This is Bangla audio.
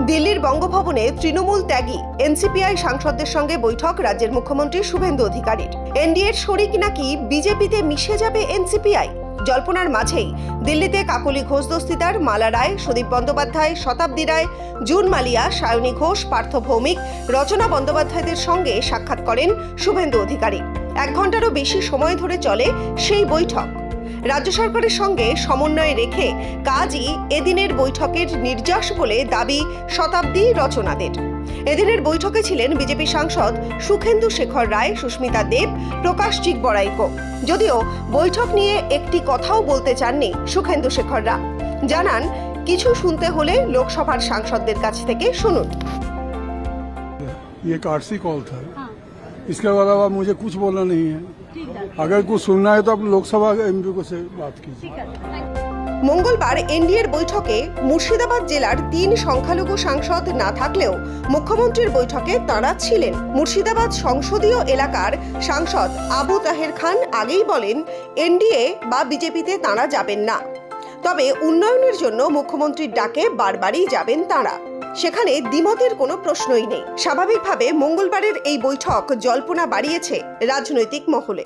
দিল্লির বঙ্গভবনে তৃণমূল ত্যাগী এনসিপিআই সাংসদদের সঙ্গে বৈঠক রাজ্যের মুখ্যমন্ত্রী শুভেন্দু অধিকারীর। এনডিএর শরিক নাকি বিজেপিতে মিশে যাবে এনসিপিআই। জল্পনার মাঝেই দিল্লিতে কাকলি ঘোষ দস্তিদার, মালা রায়, সুদীপ বন্দ্যোপাধ্যায়, শতাব্দী রায়, জুন মালিয়া, সায়নী ঘোষ, পার্থ ভৌমিক, রচনা বন্দ্যোপাধ্যায়দের সঙ্গে সাক্ষাৎ করেন শুভেন্দু অধিকারী। 1 ঘন্টারও বেশি সময় ধরে চলে সেই বৈঠক। রাজ্য সরকারের সঙ্গে সমন্বয় রেখে কাজই এদিনের বৈঠকের নির্যাস বলে দাবি শতাব্দী, রচনাদের। এদিনের বৈঠকে ছিলেন বিজেপি সাংসদ সুখেন্দু শেখর রায়, সুস্মিতা দেব, প্রকাশ চিকবড়াইকো। যদিও বৈঠক নিয়ে একটি কথাও বলতে চাননি সুখেন্দু শেখররা। জানান, কিছু শুনতে হলে লোকসভার সাংসদদের কাছ থেকে শুনুন। ये आरसी कॉल था। इसके अलावा मुझे कुछ बोलना नहीं है। अगर कुछ सुनना है तो आप लोकसभा एमपी को से बात कीजिए। মঙ্গলবার এনডিএর বৈঠকে মুর্শিদাবাদ জেলার 3 সংখ্যালঘু সাংসদ না থাকলেও মুখ্যমন্ত্রীর বৈঠকে তাঁরা ছিলেন। মুর্শিদাবাদ সংসদীয় এলাকার সাংসদ আবু তাহের খান আগেই বলেন, এনডিএ বা বিজেপিতে তাঁরা যাবেন না, তবে উন্নয়নের জন্য মুখ্যমন্ত্রীর ডাকে বারবারই যাবেন তাঁরা। সেখানে দ্বিমতের কোনো প্রশ্নই নেই। স্বাভাবিকভাবে মঙ্গলবারের এই বৈঠক জল্পনা বাড়িয়েছে রাজনৈতিক মহলে।